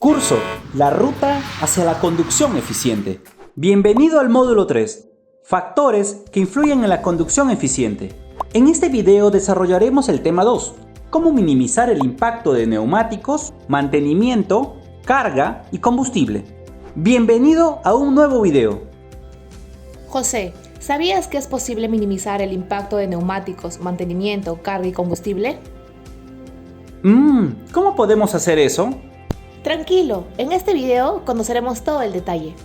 Curso, la ruta hacia la conducción eficiente. Bienvenido al módulo 3, factores que influyen en la conducción eficiente. En este video desarrollaremos el tema 2, cómo minimizar el impacto de neumáticos, mantenimiento, carga y combustible. Bienvenido a un nuevo video. José, ¿sabías que es posible minimizar el impacto de neumáticos, mantenimiento, carga y combustible? ¿Cómo podemos hacer eso? Tranquilo, en este video conoceremos todo el detalle.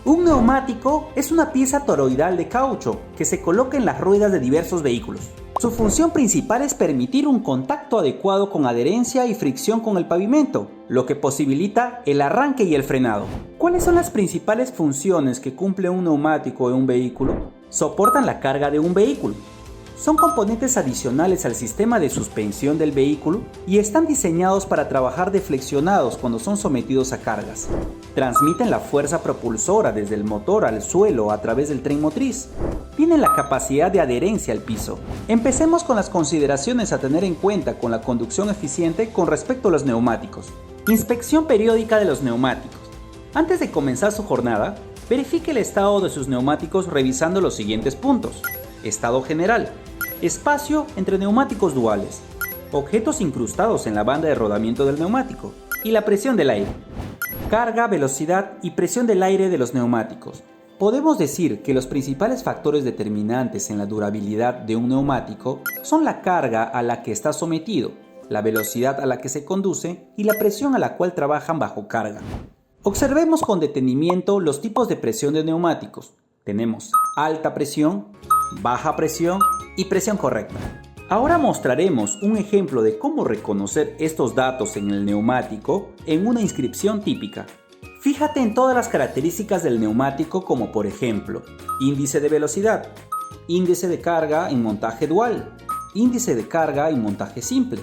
Un neumático es una pieza toroidal de caucho que se coloca en las ruedas de diversos vehículos. Su función principal es permitir un contacto adecuado con adherencia y fricción con el pavimento, lo que posibilita el arranque y el frenado. ¿Cuáles son las principales funciones que cumple un neumático en un vehículo? Soportan la carga de un vehículo. Son componentes adicionales al sistema de suspensión del vehículo y están diseñados para trabajar deflexionados cuando son sometidos a cargas. Transmiten la fuerza propulsora desde el motor al suelo a través del tren motriz. Tienen la capacidad de adherencia al piso. Empecemos con las consideraciones a tener en cuenta con la conducción eficiente con respecto a los neumáticos. Inspección periódica de los neumáticos. Antes de comenzar su jornada, verifique el estado de sus neumáticos revisando los siguientes puntos. Estado general. Espacio entre neumáticos duales. Objetos incrustados en la banda de rodamiento del neumático. Y la presión del aire. Carga, velocidad y presión del aire de los neumáticos. Podemos decir que los principales factores determinantes en la durabilidad de un neumático son la carga a la que está sometido, la velocidad a la que se conduce y la presión a la cual trabajan bajo carga. Observemos con detenimiento los tipos de presión de neumáticos. Tenemos alta presión, baja presión y presión correcta. Ahora mostraremos un ejemplo de cómo reconocer estos datos en el neumático en una inscripción típica. Fíjate en todas las características del neumático como por ejemplo, índice de velocidad, índice de carga en montaje dual, índice de carga en montaje simple,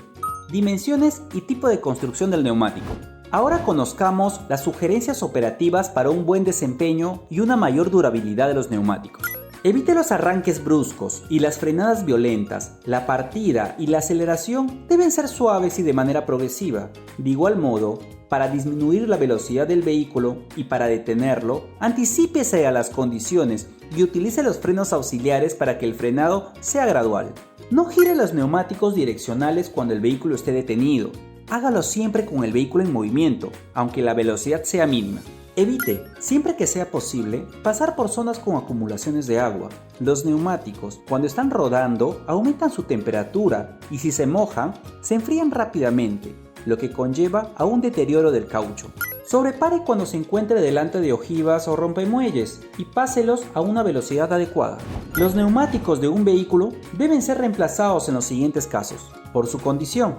dimensiones y tipo de construcción del neumático. Ahora conozcamos las sugerencias operativas para un buen desempeño y una mayor durabilidad de los neumáticos. Evite los arranques bruscos y las frenadas violentas. La partida y la aceleración deben ser suaves y de manera progresiva. De igual modo, para disminuir la velocidad del vehículo y para detenerlo, anticípese a las condiciones y utilice los frenos auxiliares para que el frenado sea gradual. No gire los neumáticos direccionales cuando el vehículo esté detenido. Hágalo siempre con el vehículo en movimiento, aunque la velocidad sea mínima. Evite, siempre que sea posible, pasar por zonas con acumulaciones de agua. Los neumáticos, cuando están rodando, aumentan su temperatura y si se mojan, se enfrían rápidamente, lo que conlleva a un deterioro del caucho. Sobrepare cuando se encuentre delante de ojivas o rompemuelles y páselos a una velocidad adecuada. Los neumáticos de un vehículo deben ser reemplazados en los siguientes casos, por su condición.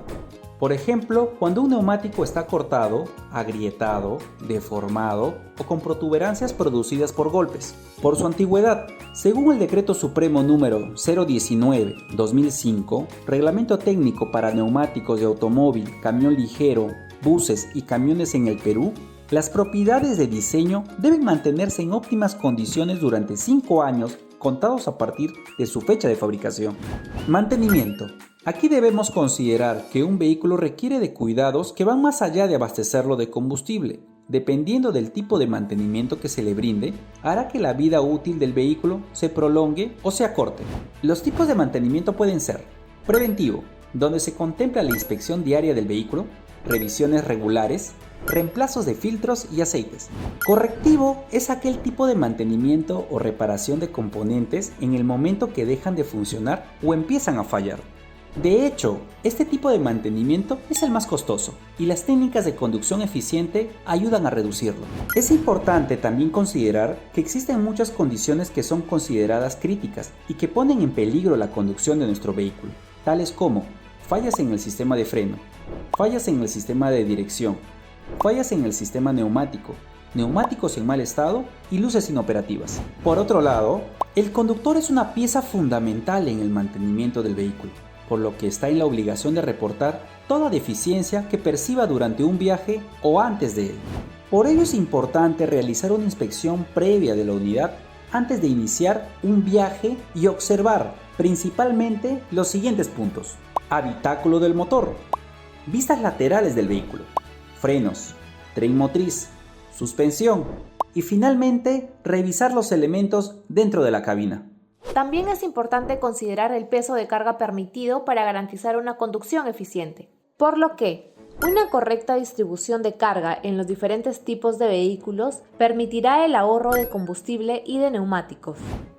Por ejemplo, cuando un neumático está cortado, agrietado, deformado o con protuberancias producidas por golpes. Por su antigüedad, según el Decreto Supremo número 019/2005, Reglamento Técnico para Neumáticos de Automóvil, Camión Ligero, Buses y Camiones en el Perú, las propiedades de diseño deben mantenerse en óptimas condiciones durante 5 años contados a partir de su fecha de fabricación. Mantenimiento. Aquí debemos considerar que un vehículo requiere de cuidados que van más allá de abastecerlo de combustible. Dependiendo del tipo de mantenimiento que se le brinde, hará que la vida útil del vehículo se prolongue o se acorte. Los tipos de mantenimiento pueden ser: preventivo, donde se contempla la inspección diaria del vehículo, revisiones regulares, reemplazos de filtros y aceites. Correctivo es aquel tipo de mantenimiento o reparación de componentes en el momento que dejan de funcionar o empiezan a fallar. De hecho, este tipo de mantenimiento es el más costoso y las técnicas de conducción eficiente ayudan a reducirlo. Es importante también considerar que existen muchas condiciones que son consideradas críticas y que ponen en peligro la conducción de nuestro vehículo, tales como fallas en el sistema de freno, fallas en el sistema de dirección, fallas en el sistema neumático, neumáticos en mal estado y luces inoperativas. Por otro lado, el conductor es una pieza fundamental en el mantenimiento del vehículo, por lo que está en la obligación de reportar toda deficiencia que perciba durante un viaje o antes de él. Por ello es importante realizar una inspección previa de la unidad antes de iniciar un viaje y observar principalmente los siguientes puntos: habitáculo del motor, vistas laterales del vehículo, frenos, tren motriz, suspensión y finalmente revisar los elementos dentro de la cabina. También es importante considerar el peso de carga permitido para garantizar una conducción eficiente, por lo que una correcta distribución de carga en los diferentes tipos de vehículos permitirá el ahorro de combustible y de neumáticos.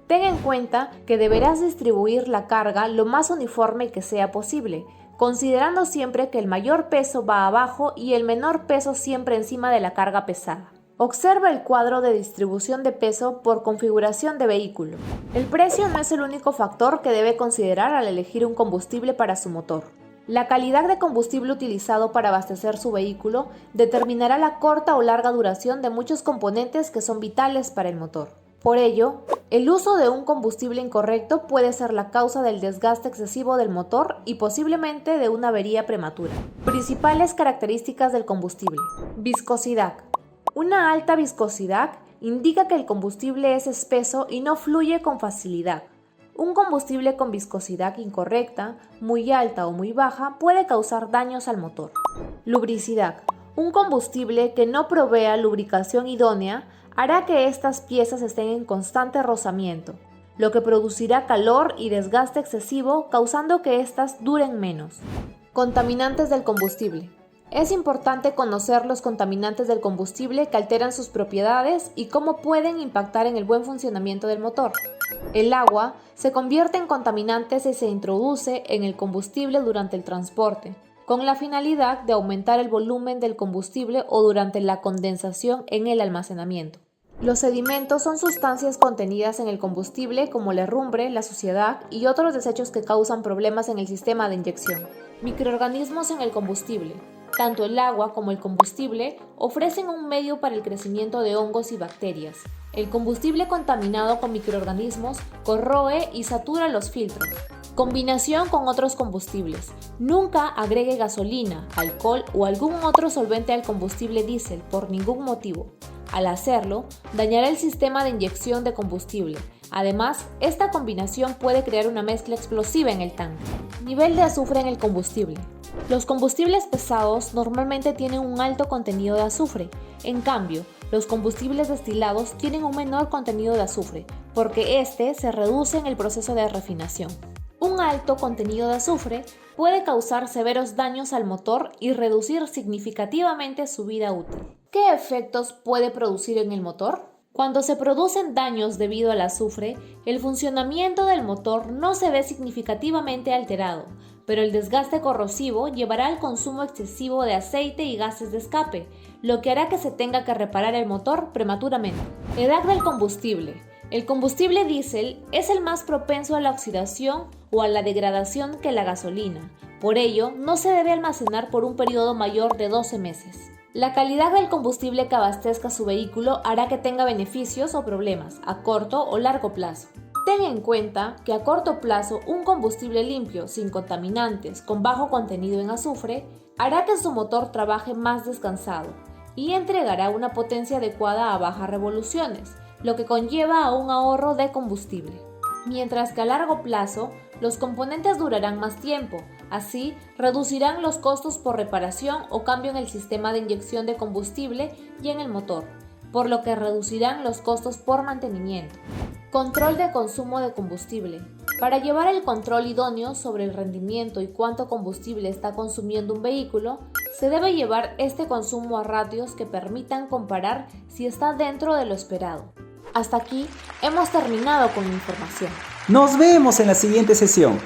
Ten en cuenta que deberás distribuir la carga lo más uniforme que sea posible, considerando siempre que el mayor peso va abajo y el menor peso siempre encima de la carga pesada. Observa el cuadro de distribución de peso por configuración de vehículo. El precio no es el único factor que debe considerar al elegir un combustible para su motor. La calidad de combustible utilizado para abastecer su vehículo determinará la corta o larga duración de muchos componentes que son vitales para el motor. Por ello, el uso de un combustible incorrecto puede ser la causa del desgaste excesivo del motor y posiblemente de una avería prematura. Principales características del combustible. Viscosidad. Una alta viscosidad indica que el combustible es espeso y no fluye con facilidad. Un combustible con viscosidad incorrecta, muy alta o muy baja, puede causar daños al motor. Lubricidad. Un combustible que no provea lubricación idónea hará que estas piezas estén en constante rozamiento, lo que producirá calor y desgaste excesivo, causando que éstas duren menos. Contaminantes del combustible. Es importante conocer los contaminantes del combustible que alteran sus propiedades y cómo pueden impactar en el buen funcionamiento del motor. El agua se convierte en contaminante si se introduce en el combustible durante el transporte, con la finalidad de aumentar el volumen del combustible o durante la condensación en el almacenamiento. Los sedimentos son sustancias contenidas en el combustible como la herrumbre, la suciedad y otros desechos que causan problemas en el sistema de inyección. Microorganismos en el combustible. Tanto el agua como el combustible ofrecen un medio para el crecimiento de hongos y bacterias. El combustible contaminado con microorganismos corroe y satura los filtros. Combinación con otros combustibles. Nunca agregue gasolina, alcohol o algún otro solvente al combustible diésel por ningún motivo. Al hacerlo, dañará el sistema de inyección de combustible. Además, esta combinación puede crear una mezcla explosiva en el tanque. Nivel de azufre en el combustible. Los combustibles pesados normalmente tienen un alto contenido de azufre. En cambio, los combustibles destilados tienen un menor contenido de azufre, porque este se reduce en el proceso de refinación. Un alto contenido de azufre puede causar severos daños al motor y reducir significativamente su vida útil. ¿Qué efectos puede producir en el motor? Cuando se producen daños debido al azufre, el funcionamiento del motor no se ve significativamente alterado, pero el desgaste corrosivo llevará al consumo excesivo de aceite y gases de escape, lo que hará que se tenga que reparar el motor prematuramente. Edad del combustible. El combustible diésel es el más propenso a la oxidación o a la degradación que la gasolina. Por ello, no se debe almacenar por un periodo mayor de 12 meses. La calidad del combustible que abastezca su vehículo hará que tenga beneficios o problemas a corto o largo plazo. Ten en cuenta que a corto plazo un combustible limpio, sin contaminantes, con bajo contenido en azufre, hará que su motor trabaje más descansado y entregará una potencia adecuada a bajas revoluciones, lo que conlleva a un ahorro de combustible. Mientras que a largo plazo, los componentes durarán más tiempo, así reducirán los costos por reparación o cambio en el sistema de inyección de combustible y en el motor, por lo que reducirán los costos por mantenimiento. Control de consumo de combustible. Para llevar el control idóneo sobre el rendimiento y cuánto combustible está consumiendo un vehículo, se debe llevar este consumo a ratios que permitan comparar si está dentro de lo esperado. Hasta aquí hemos terminado con la información. Nos vemos en la siguiente sesión.